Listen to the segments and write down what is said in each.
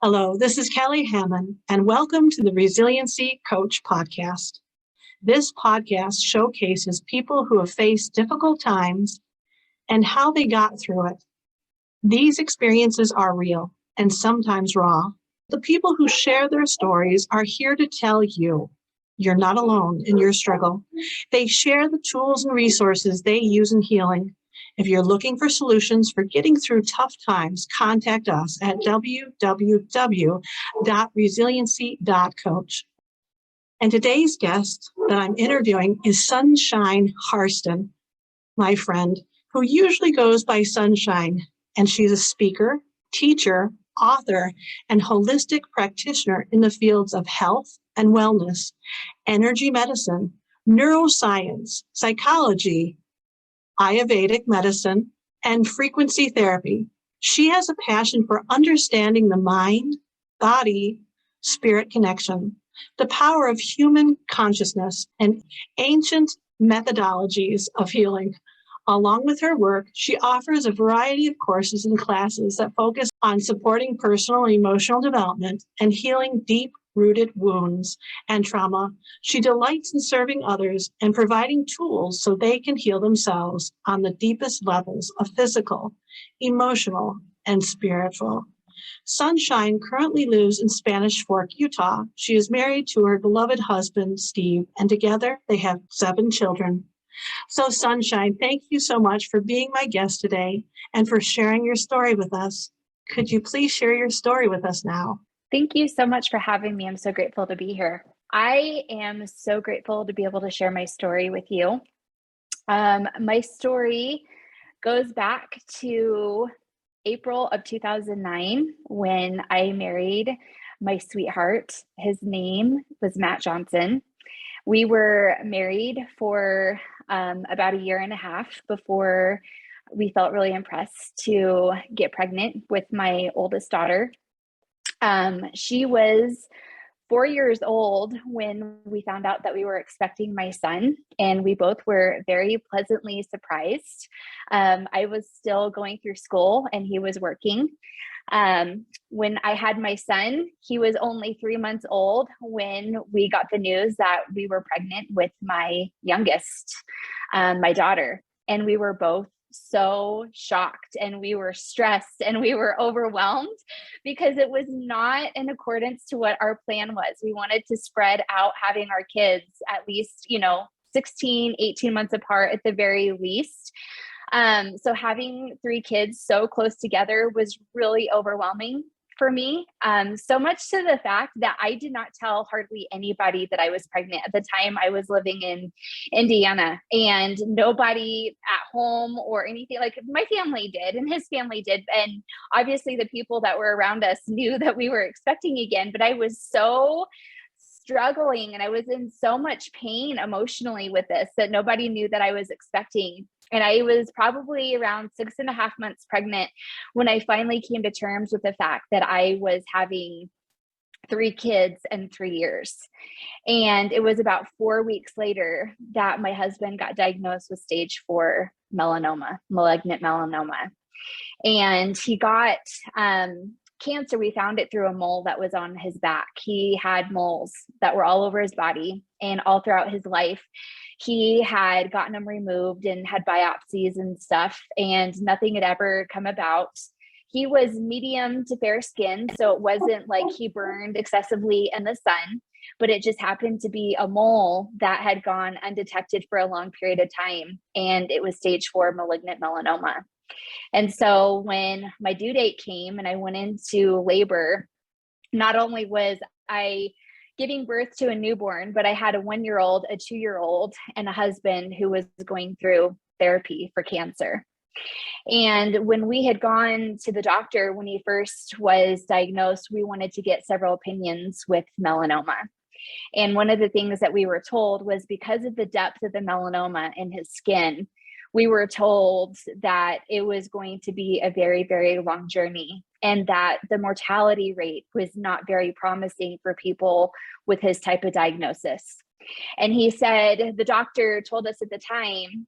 Hello, this is Kelly Hammond, and welcome to the Resiliency Coach podcast. This podcast showcases people who have faced difficult times and how they got through it. These experiences are real and sometimes raw. The people who share their stories are here to tell you you're not alone in your struggle. They share the tools and resources they use in healing. If you're looking for solutions for getting through tough times, contact us at www.resiliency.coach. And today's guest that I'm interviewing is Sunshine Harston, my friend, who usually goes by Sunshine, and she's a speaker, teacher, author, and holistic practitioner in the fields of health and wellness, energy medicine, neuroscience, psychology, Ayurvedic medicine, and frequency therapy. She has a passion for understanding the mind, body, spirit connection, the power of human consciousness, and ancient methodologies of healing. Along with her work, she offers a variety of courses and classes that focus on supporting personal and emotional development and healing deep-rooted wounds and trauma. She delights in serving others and providing tools so they can heal themselves on the deepest levels of physical, emotional, and spiritual. Sunshine currently lives in Spanish Fork, Utah. She is married to her beloved husband, Steve, and together they have 7 children. So Sunshine, thank you so much for being my guest today and for sharing your story with us. Could you please share your story with us now? Thank you so much for having me. I'm so grateful to be here. I am so grateful to be able to share my story with you. My story goes back to April of 2009 when I married my sweetheart. His name was Matt Johnson. We were married for about a year and a half before we felt really impressed to get pregnant with my oldest daughter. She was 4 years old when we found out that we were expecting my son, and we both were very pleasantly surprised. I was still going through school and he was working. When I had my son, he was only 3 months old when we got the news that we were pregnant with my youngest, my daughter. And we were both so shocked and we were stressed and we were overwhelmed because it was not in accordance to what our plan was. We wanted to spread out having our kids at least, 16, 18 months apart at the very least. So having 3 kids so close together was really overwhelming for me. So much to the fact that I did not tell hardly anybody that I was pregnant. At the time, I was living in Indiana, and nobody at home or anything, like my family did and his family did. And obviously the people that were around us knew that we were expecting again, but I was so struggling and I was in so much pain emotionally with this that nobody knew that I was expecting. And I was probably around 6.5 months pregnant when I finally came to terms with the fact that I was having 3 kids in 3 years. And it was about 4 weeks later that my husband got diagnosed with stage 4 melanoma, malignant melanoma. And he got cancer. We found it through a mole that was on his back. He had moles that were all over his body, and all throughout his life, he had gotten them removed and had biopsies and stuff, and nothing had ever come about. He was medium to fair skin, so it wasn't like he burned excessively in the sun, but it just happened to be a mole that had gone undetected for a long period of time, and it was stage 4 malignant melanoma. And so when my due date came and I went into labor, not only was I giving birth to a newborn, but I had a 1-year-old, a 2-year-old, and a husband who was going through therapy for cancer. And when we had gone to the doctor, when he first was diagnosed, we wanted to get several opinions with melanoma. And one of the things that we were told was because of the depth of the melanoma in his skin, we were told that it was going to be a very, very long journey and that the mortality rate was not very promising for people with his type of diagnosis. And he said, the doctor told us at the time,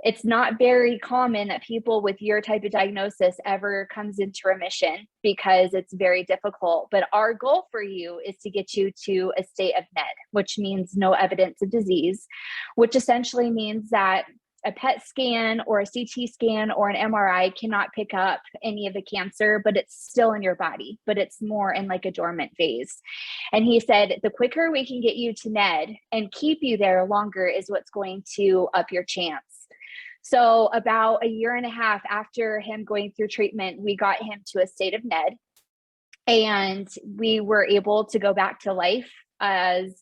It's not very common that people with your type of diagnosis ever comes into remission because it's very difficult. But our goal for you is to get you to a state of NED, which means no evidence of disease, which essentially means that a PET scan or a CT scan or an MRI cannot pick up any of the cancer, but it's still in your body, but it's more in like a dormant phase. And he said, the quicker we can get you to NED and keep you there longer is what's going to up your chance. So about a year and a half after him going through treatment, we got him to a state of NED, and we were able to go back to life as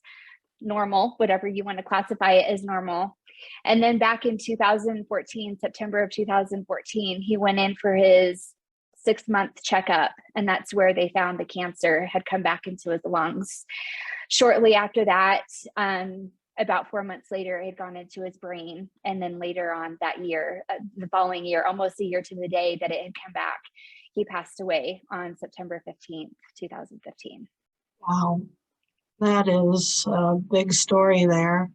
normal, whatever you want to classify it as normal. And then back in 2014, September of 2014, he went in for his 6-month checkup, and that's where they found the cancer had come back into his lungs. Shortly after that, about 4 months later, it had gone into his brain. And then later on that year, the following year, almost a year to the day that it had come back, he passed away on September 15th, 2015. Wow, that is a big story there.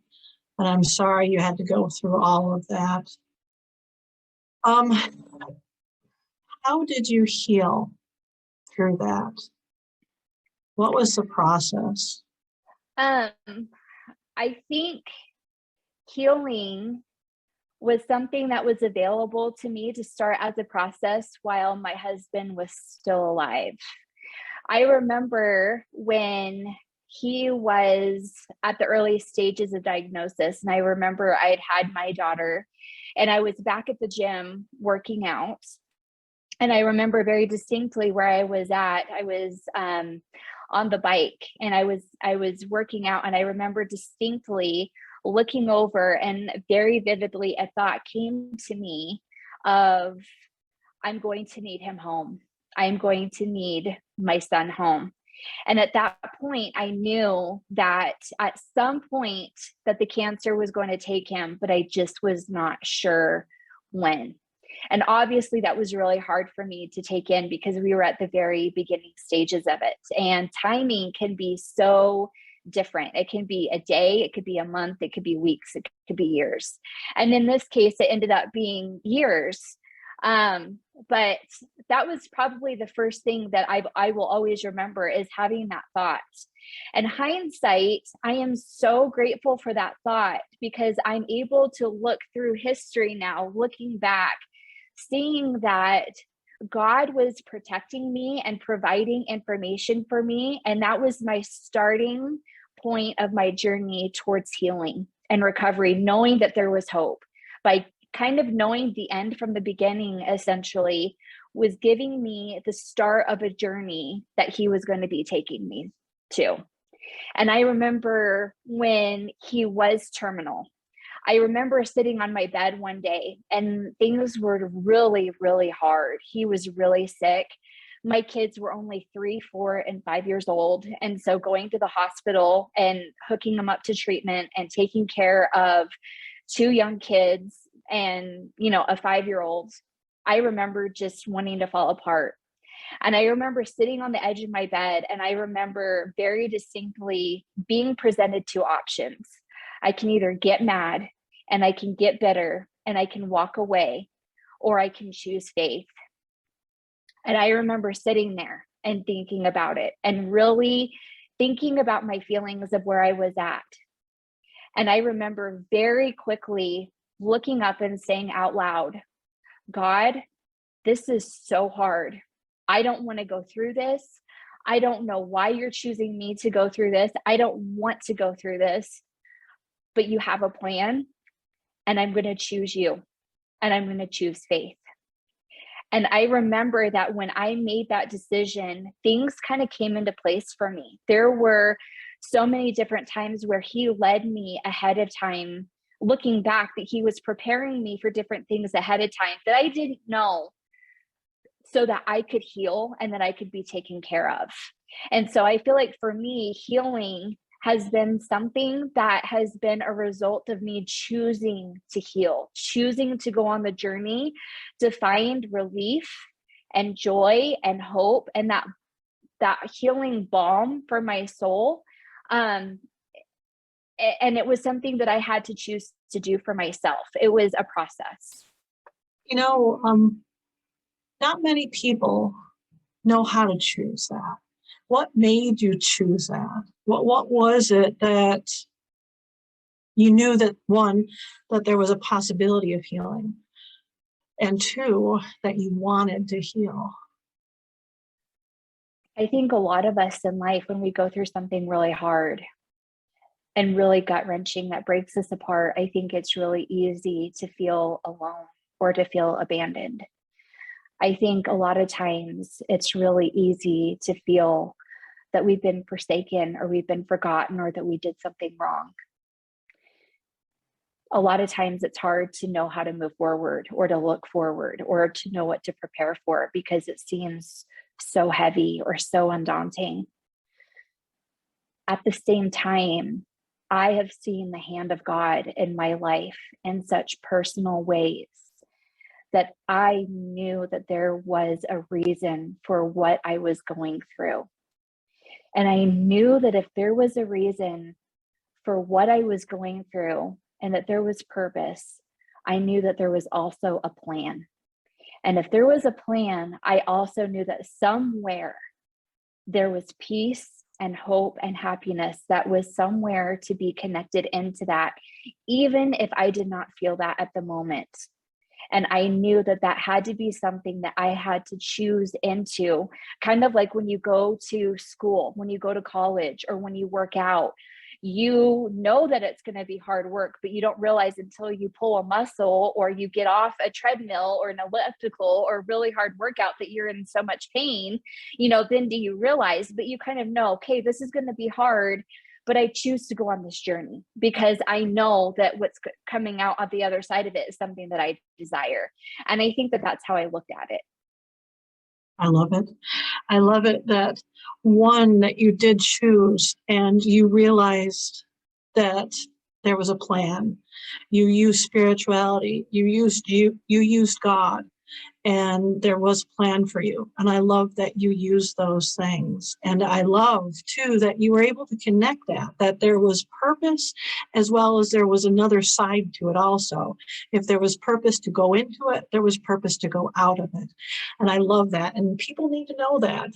And I'm sorry you had to go through all of that. How did you heal through that? What was the process? I think healing was something that was available to me to start as a process while my husband was still alive. I remember when he was at the early stages of diagnosis, and I remember I had my daughter, and I was back at the gym working out. And I remember very distinctly where I was at. I was on the bike, and I was working out, and I remember distinctly looking over, and very vividly a thought came to me of, I'm going to need him home. I'm going to need my son home. And at that point, I knew that at some point that the cancer was going to take him, but I just was not sure when. And obviously that was really hard for me to take in because we were at the very beginning stages of it. And timing can be so different. It can be a day, it could be a month, it could be weeks, it could be years. And in this case, it ended up being years. But that was probably the first thing that I will always remember is having that thought. And hindsight, I am so grateful for that thought because I'm able to look through history now, looking back, seeing that God was protecting me and providing information for me. And that was my starting point of my journey towards healing and recovery, knowing that there was hope. By kind of knowing the end from the beginning, essentially, was giving me the start of a journey that he was going to be taking me to. And I remember when he was terminal, I remember sitting on my bed one day and things were really, really hard. He was really sick. My kids were only 3, 4, and 5 years old. And so going to the hospital and hooking them up to treatment and taking care of 2 young kids and, a 5-year-old, I remember just wanting to fall apart. And I remember sitting on the edge of my bed, and I remember very distinctly being presented 2 options. I can either get mad and I can get bitter and I can walk away, or I can choose faith. And I remember sitting there and thinking about it and really thinking about my feelings of where I was at. And I remember very quickly looking up and saying out loud, God, this is so hard. I don't want to go through this. I don't know why you're choosing me to go through this. I don't want to go through this, but you have a plan, and I'm going to choose you, and I'm going to choose faith. And I remember that when I made that decision, things kind of came into place for me. There were so many different times where he led me ahead of time, looking back, that he was preparing me for different things ahead of time that I didn't know, so that I could heal and that I could be taken care of. And so I feel like for me, healing has been something that has been a result of me choosing to heal, choosing to go on the journey to find relief and joy and hope and that healing balm for my soul. and it was something that I had to choose to do for myself. It was a process. You know, not many people know how to choose that. What made you choose that? What was it that you knew that, one, that there was a possibility of healing, and two, that you wanted to heal? I think a lot of us in life, when we go through something really hard and really gut-wrenching that breaks us apart, I think it's really easy to feel alone or to feel abandoned. I think a lot of times it's really easy to feel that we've been forsaken or we've been forgotten or that we did something wrong. A lot of times it's hard to know how to move forward or to look forward or to know what to prepare for because it seems so heavy or so undaunting. At the same time, I have seen the hand of God in my life in such personal ways that I knew that there was a reason for what I was going through. And I knew that if there was a reason for what I was going through and that there was purpose, I knew that there was also a plan. And if there was a plan, I also knew that somewhere there was peace and hope and happiness that was somewhere to be connected into that, even if I did not feel that at the moment. And I knew that that had to be something that I had to choose into, kind of like when you go to school, when you go to college, or when you work out. You know that it's going to be hard work, but you don't realize until you pull a muscle or you get off a treadmill or an elliptical or really hard workout that you're in so much pain, then do you realize, but you kind of know, okay, this is going to be hard, but I choose to go on this journey because I know that what's coming out on the other side of it is something that I desire. And I think that that's how I looked at it. I love it. I love it that, one, that you did choose and you realized that there was a plan. You used spirituality, you used God, and there was a plan for you. And I love that you used those things. And I love too that you were able to connect that there was purpose as well as there was another side to it also. If there was purpose to go into it, there was purpose to go out of it. And I love that. And people need to know that.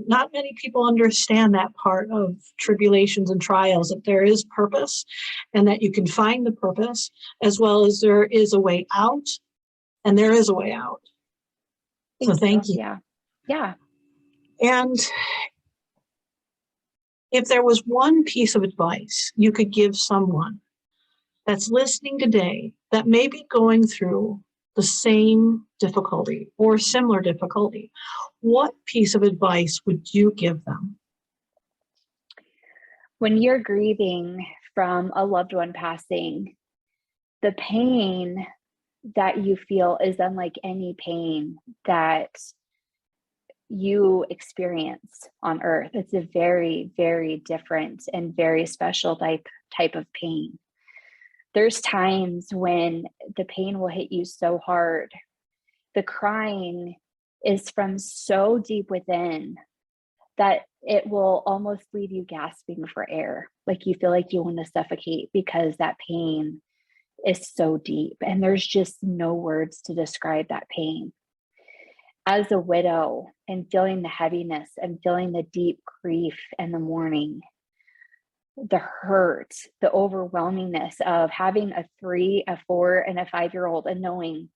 Not many people understand that part of tribulations and trials, that there is purpose and that you can find the purpose as well as there is a way out, and there is a way out. So thank you. Yeah. And if there was one piece of advice you could give someone that's listening today that may be going through the same difficulty or similar difficulty, what piece of advice would you give them? When you're grieving from a loved one passing, the pain that you feel is unlike any pain that you experience on earth. It's a very, very different and very special type of pain. There's times when the pain will hit you so hard. The crying is from so deep within that it will almost leave you gasping for air. Like you feel like you want to suffocate because that pain is so deep and there's just no words to describe that pain. As a widow and feeling the heaviness and feeling the deep grief and the mourning, the hurt, the overwhelmingness of having a 3, a 4, and a 5-year-old and knowing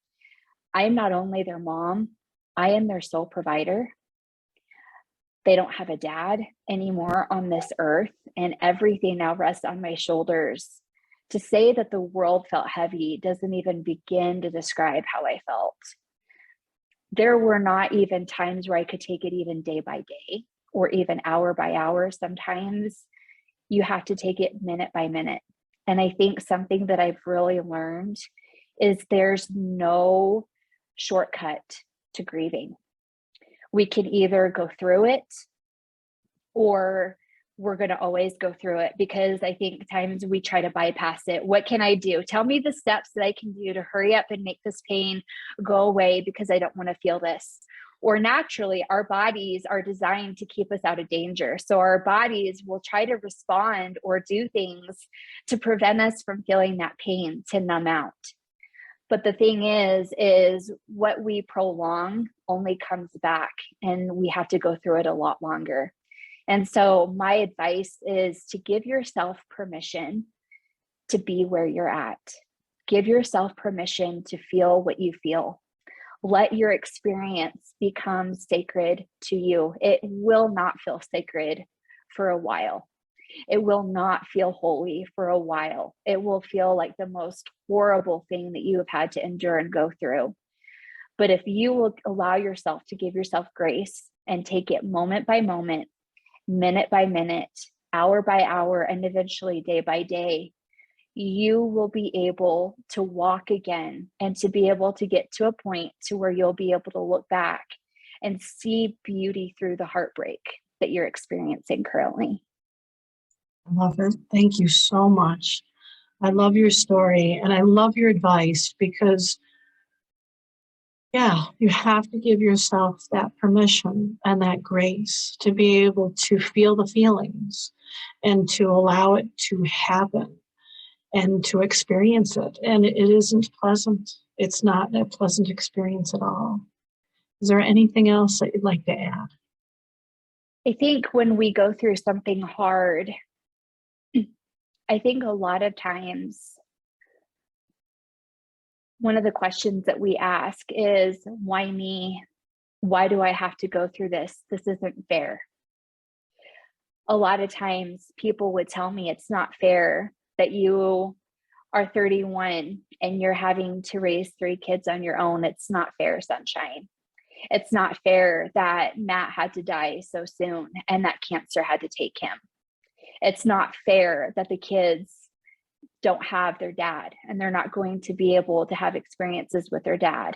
I am not only their mom, I am their sole provider. They don't have a dad anymore on this earth and everything now rests on my shoulders. To say that the world felt heavy doesn't even begin to describe how I felt. There were not even times where I could take it even day by day or even hour by hour. Sometimes you have to take it minute by minute. And I think something that I've really learned is there's no shortcut to grieving. We can either go through it or we're going to always go through it, because I think times we try to bypass it. What can I do? Tell me the steps that I can do to hurry up and make this pain go away because I don't want to feel this. or naturally, our bodies are designed to keep us out of danger. So our bodies will try to respond or do things to prevent us from feeling that pain, to numb out. But the thing is what we prolong only comes back, and we have to go through it a lot longer. And so my advice is to give yourself permission to be where you're at. Give yourself permission to feel what you feel. Let your experience become sacred to you. It will not feel sacred for a while. It will not feel holy for a while. It will feel like the most horrible thing that you have had to endure and go through. But if you will allow yourself to give yourself grace and take it moment by moment, minute by minute, hour by hour, and eventually day by day, you will be able to walk again and to be able to get to a point to where you'll be able to look back and see beauty through the heartbreak that you're experiencing currently. I love it. Thank you so much. I love your story and I love your advice because, yeah, you have to give yourself that permission and that grace to be able to feel the feelings and to allow it to happen and to experience it. And it isn't pleasant. It's not a pleasant experience at all. Is there anything else that you'd like to add? I think when we go through something hard, I think a lot of times one of the questions that we ask is, why me? Why do I have to go through this? This isn't fair. A lot of times people would tell me it's not fair that you are 31 and you're having to raise 3 kids on your own. It's not fair, sunshine. It's not fair that Matt had to die so soon and that cancer had to take him. It's not fair that the kids don't have their dad and they're not going to be able to have experiences with their dad.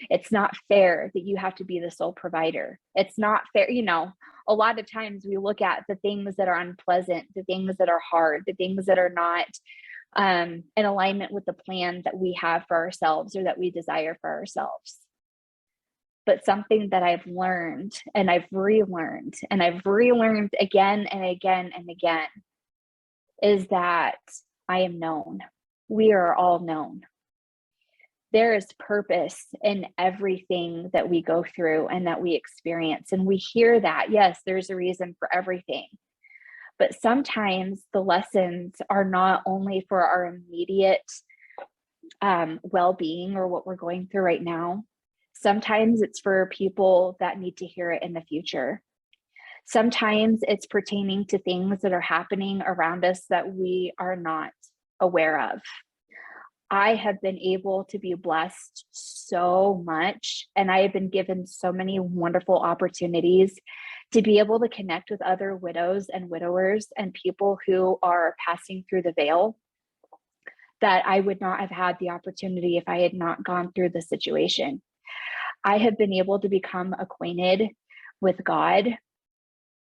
It's not fair that you have to be the sole provider. It's not fair. A lot of times we look at the things that are unpleasant, the things that are hard, the things that are not in alignment with the plan that we have for ourselves or that we desire for ourselves. But something that I've learned and I've relearned and I've relearned again and again and again is that I am known. We are all known. There is purpose in everything that we go through and that we experience. And we hear that, yes, there's a reason for everything. But sometimes the lessons are not only for our immediate well-being or what we're going through right now. Sometimes it's for people that need to hear it in the future. Sometimes it's pertaining to things that are happening around us that we are not aware of. I have been able to be blessed so much, and I have been given so many wonderful opportunities to be able to connect with other widows and widowers and people who are passing through the veil that I would not have had the opportunity if I had not gone through the situation. I have been able to become acquainted with God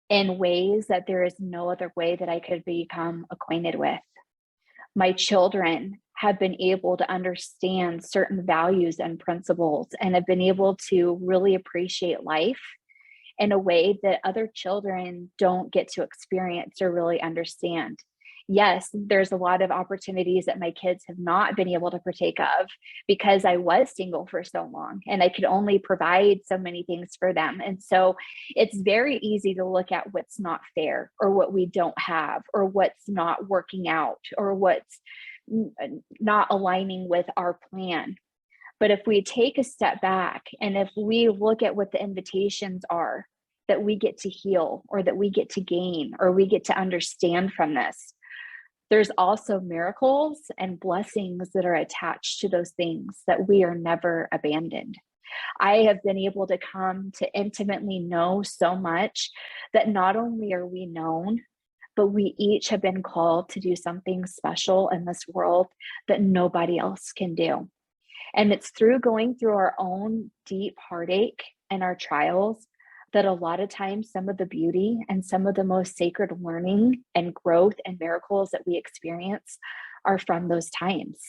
in ways that there is no other way that I could become acquainted with. My children have been able to understand certain values and principles and have been able to really appreciate life in a way that other children don't get to experience or really understand. Yes, there's a lot of opportunities that my kids have not been able to partake of because I was single for so long and I could only provide so many things for them. And so it's very easy to look at what's not fair or what we don't have or what's not working out or what's not aligning with our plan. But if we take a step back and if we look at what the invitations are that we get to heal or that we get to gain or we get to understand from this, there's also miracles and blessings that are attached to those things that we are never abandoned. I have been able to come to intimately know so much that not only are we known, but we each have been called to do something special in this world that nobody else can do. And it's through going through our own deep heartache and our trials that a lot of times some of the beauty and some of the most sacred learning and growth and miracles that we experience are from those times.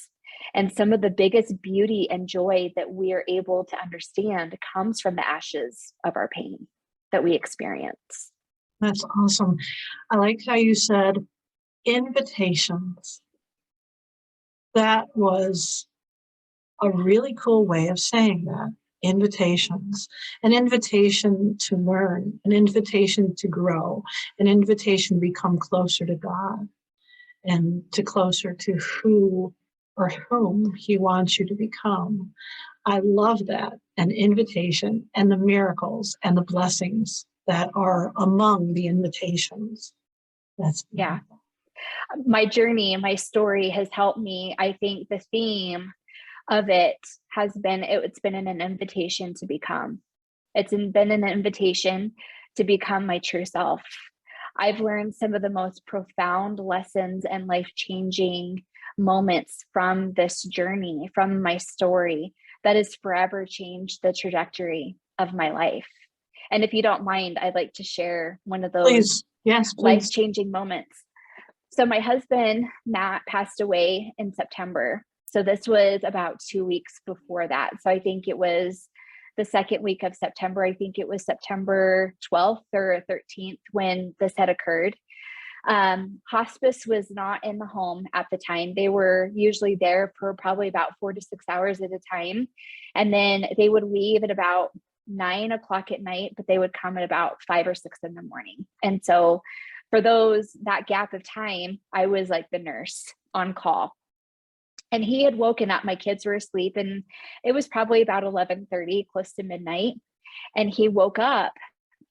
And some of the biggest beauty and joy that we are able to understand comes from the ashes of our pain that we experience. That's awesome. I like how you said invitations. That was a really cool way of saying that. Invitations, an invitation to learn, an invitation to grow, an invitation to become closer to God and to closer to who or whom he wants you to become. I love that. An invitation and the miracles and the blessings that are among the invitations. That's beautiful. My journey and my story has helped me. I think the theme of it has been, it's been an invitation to become. It's been an invitation to become my true self. I've learned some of the most profound lessons and life-changing moments from this journey, from my story, that has forever changed the trajectory of my life. And if you don't mind, I'd like to share one of those Please. Yes, please. life-changing moments. So my husband, Matt, passed away in September. So this was about 2 weeks before that. So I think it was the second week of September. I think it was September 12th or 13th when this had occurred. Hospice was not in the home at the time. They were usually there for probably about 4 to 6 hours at a time. And then they would leave at about 9 o'clock at night, but they would come at about 5 or 6 in the morning. And so for that gap of time, I was like the nurse on call. And he had woken up, my kids were asleep, and it was probably about 11:30, close to midnight. And he woke up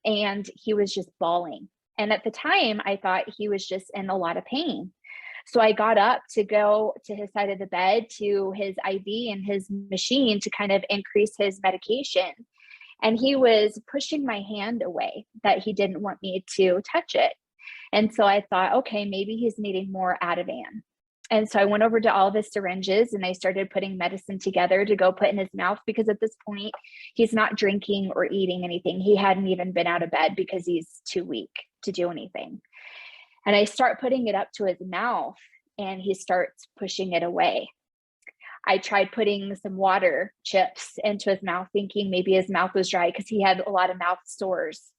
and he was just bawling. And at the time, I thought he was just in a lot of pain. So I got up to go to his side of the bed to his IV and his machine to kind of increase his medication. And he was pushing my hand away, that he didn't want me to touch it. And so I thought, okay, maybe he's needing more Ativan. And so I went over to all of his syringes and I started putting medicine together to go put in his mouth, because at this point, he's not drinking or eating anything. He hadn't even been out of bed because he's too weak to do anything. And I start putting it up to his mouth and he starts pushing it away. I tried putting some water chips into his mouth, thinking maybe his mouth was dry because he had a lot of mouth sores.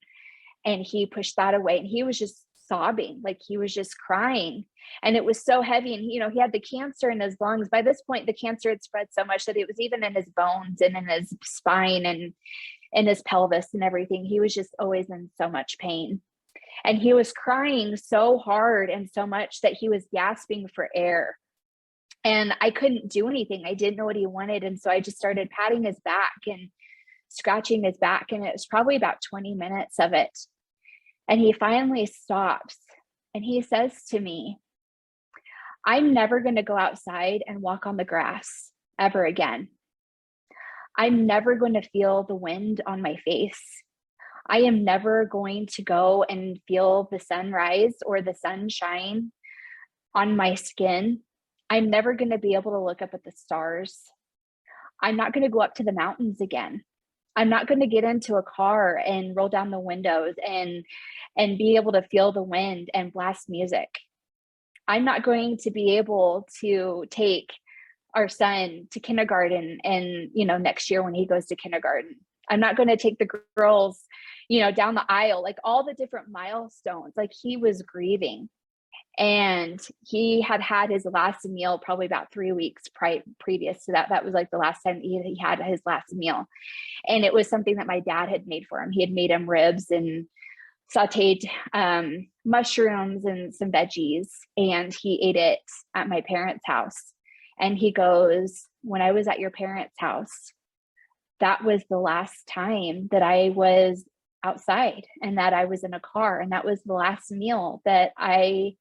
And he pushed that away and he was just sobbing, like he was just crying. And it was so heavy. And, he had the cancer in his lungs. By this point, the cancer had spread so much that it was even in his bones and in his spine and in his pelvis and everything. He was just always in so much pain. And he was crying so hard and so much that he was gasping for air. And I couldn't do anything. I didn't know what he wanted. And so I just started patting his back and scratching his back. And it was probably about 20 minutes of it. And he finally stops and he says to me, I'm never going to go outside and walk on the grass ever again. I'm never going to feel the wind on my face. I am never going to go and feel the sunrise or the sunshine on my skin. I'm never going to be able to look up at the stars. I'm not going to go up to the mountains again. I'm not going to get into a car and roll down the windows and be able to feel the wind and blast music. I'm not going to be able to take our son to kindergarten and, next year when he goes to kindergarten. I'm not going to take the girls, down the aisle, like all the different milestones. Like he was grieving. And he had his last meal probably about 3 weeks previous to that. That was like the last time he had his last meal. And it was something that my dad had made for him. He had made him ribs and sauteed mushrooms and some veggies. And he ate it at my parents' house. And he goes, when I was at your parents' house, that was the last time that I was outside and that I was in a car. And that was the last meal that I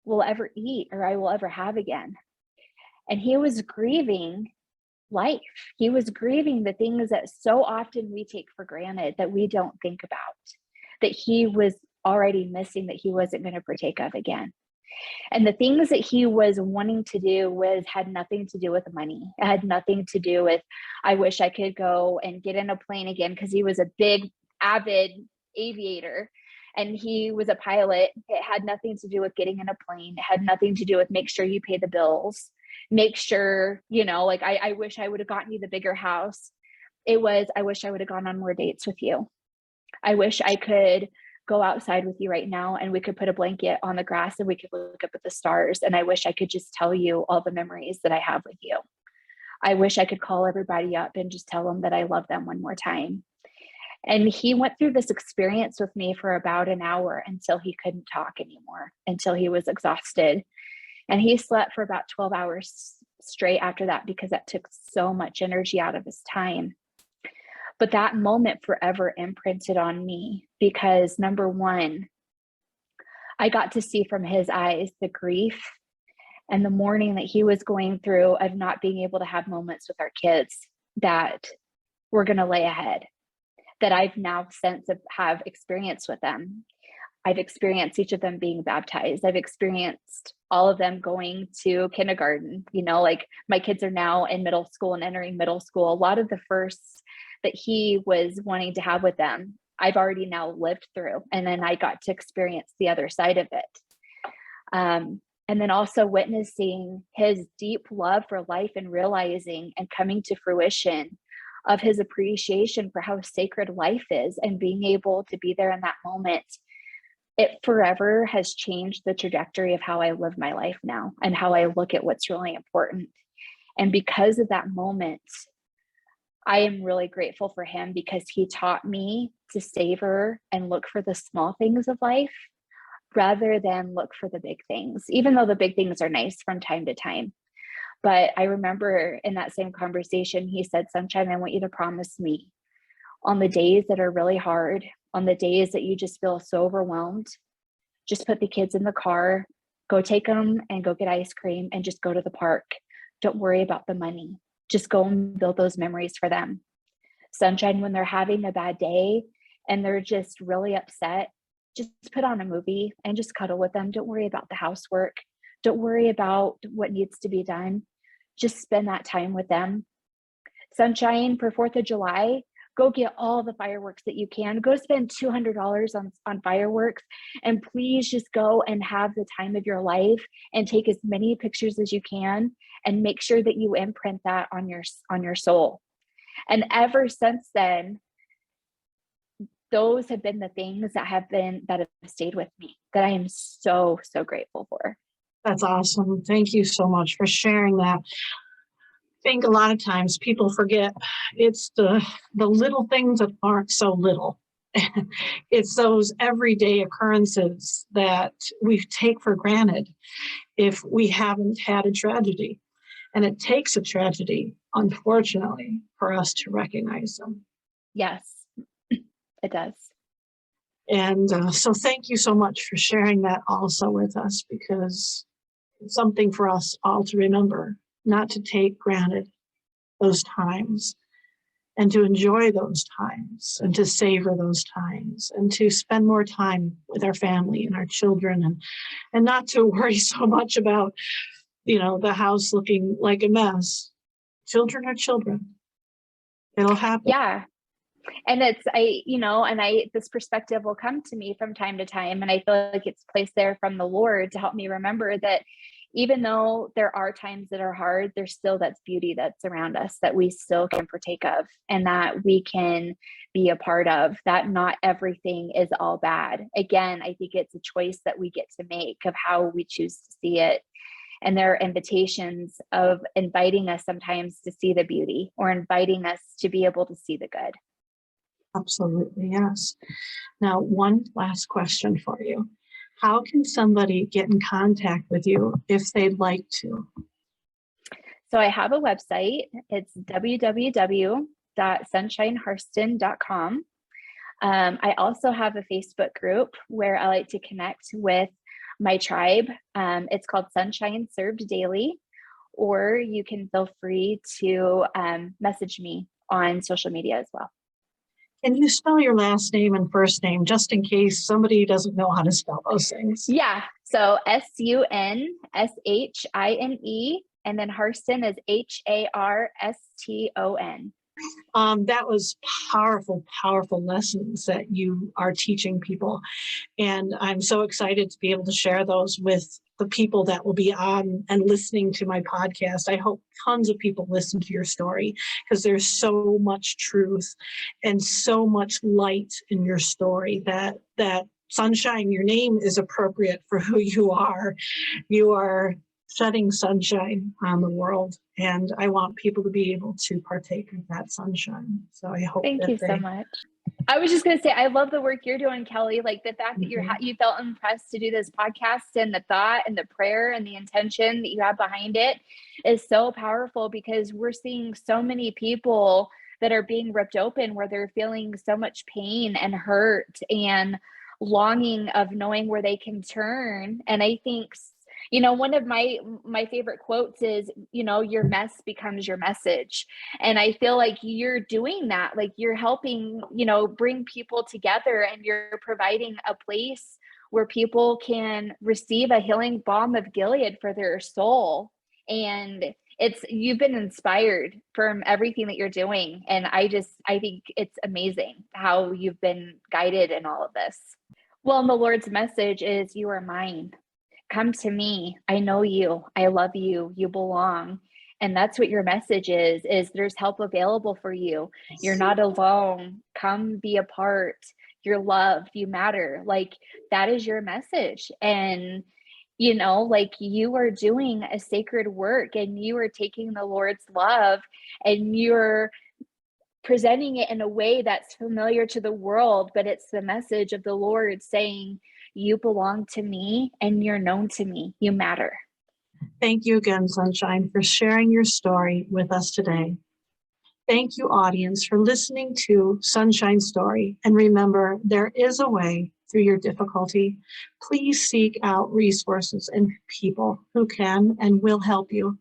will ever eat or I will ever have again. And he was grieving life. He was grieving the things that so often we take for granted that we don't think about, that he was already missing, that he wasn't going to partake of again. And the things that he was wanting to do had nothing to do with money. It had nothing to do with, I wish I could go and get in a plane again, because he was a big, avid aviator. And he was a pilot. It had nothing to do with getting in a plane. It had nothing to do with make sure you pay the bills. make sure, like I wish I would have gotten you the bigger house. It was, I wish I would have gone on more dates with you. I wish I could go outside with you right now and we could put a blanket on the grass and we could look up at the stars. And I wish I could just tell you all the memories that I have with you. I wish I could call everybody up and just tell them that I love them one more time. And he went through this experience with me for about an hour until he couldn't talk anymore, until he was exhausted. And he slept for about 12 hours straight after that because that took so much energy out of his time. But that moment forever imprinted on me because, number one, I got to see from his eyes the grief and the mourning that he was going through of not being able to have moments with our kids that were going to lay ahead, that I've now since have experienced with them. I've experienced each of them being baptized. I've experienced all of them going to kindergarten. Like my kids are now in middle school and entering middle school. A lot of the firsts that he was wanting to have with them, I've already now lived through. And then I got to experience the other side of it. And then also witnessing his deep love for life and realizing and coming to fruition of his appreciation for how sacred life is and being able to be there in that moment. It forever has changed the trajectory of how I live my life now and how I look at what's really important. And because of that moment, I am really grateful for him because he taught me to savor and look for the small things of life rather than look for the big things, even though the big things are nice from time to time. But I remember in that same conversation, he said, Sunshine, I want you to promise me on the days that are really hard, on the days that you just feel so overwhelmed, just put the kids in the car, go take them and go get ice cream and just go to the park. Don't worry about the money. Just go and build those memories for them. Sunshine, when they're having a bad day and they're just really upset, just put on a movie and just cuddle with them. Don't worry about the housework. Don't worry about what needs to be done. Just spend that time with them. Sunshine, for 4th of July, go get all the fireworks that you can. Go spend $200 on fireworks, and please just go and have the time of your life and take as many pictures as you can and make sure that you imprint that on your soul. And ever since then, those have been the things that have stayed with me that I am so, so grateful for. That's awesome. Thank you so much for sharing that. I think a lot of times people forget it's the little things that aren't so little. It's those everyday occurrences that we take for granted if we haven't had a tragedy. And it takes a tragedy, unfortunately, for us to recognize them. Yes, it does. And so thank you so much for sharing that also with us, because it's something for us all to remember, not to take granted those times and to enjoy those times and to savor those times and to spend more time with our family and our children and not to worry so much about, the house looking like a mess. Children are children. It'll happen. Yeah. And this perspective will come to me from time to time. And I feel like it's placed there from the Lord to help me remember that even though there are times that are hard, there's still that's beauty that's around us that we still can partake of and that we can be a part of, that not everything is all bad. Again, I think it's a choice that we get to make of how we choose to see it. And there are invitations of inviting us sometimes to see the beauty or inviting us to be able to see the good. Absolutely, yes. Now, one last question for you. How can somebody get in contact with you if they'd like to? So I have a website. It's www.sunshineharston.com. I also have a Facebook group where I like to connect with my tribe. It's called Sunshine Served Daily, or you can feel free to message me on social media as well. Can you spell your last name and first name just in case somebody doesn't know how to spell those things? Yeah. So Sunshine, and then Harston is Harston. That was powerful, powerful lessons that you are teaching people. And I'm so excited to be able to share those with the people that will be on and listening to my podcast. I hope tons of people listen to your story, because there's so much truth and so much light in your story that Sunshine, your name is appropriate for who you are. You are shedding sunshine on the world, and I want people to be able to partake of that sunshine. So I hope Thank you so much. I was just going to say, I love the work you're doing, Kelly. Like the fact that you felt impressed to do this podcast, and the thought and the prayer and the intention that you have behind it is so powerful, because we're seeing so many people that are being ripped open, where they're feeling so much pain and hurt and longing of knowing where they can turn. And I think, one of my favorite quotes is, your mess becomes your message. And I feel like you're doing that. Like you're helping, bring people together, and you're providing a place where people can receive a healing balm of Gilead for their soul. And you've been inspired from everything that you're doing. And I think it's amazing how you've been guided in all of this. Well, and the Lord's message is, you are mine. Come to me. I know you. I love you. You belong. And that's what your message is there's help available for you. You're not alone. Come be a part. You're loved. You matter. Like that is your message. And, like you are doing a sacred work, and you are taking the Lord's love, and you're presenting it in a way that's familiar to the world, but it's the message of the Lord saying, you belong to me and you're known to me. You matter. Thank you again, Sunshine, for sharing your story with us today. Thank you, audience, for listening to Sunshine's story. And remember, there is a way through your difficulty. Please seek out resources and people who can and will help you.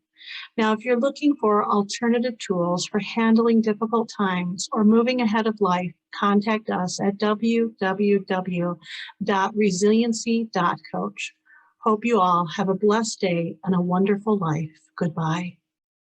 Now, if you're looking for alternative tools for handling difficult times or moving ahead of life, contact us at www.resiliency.coach. Hope you all have a blessed day and a wonderful life. Goodbye.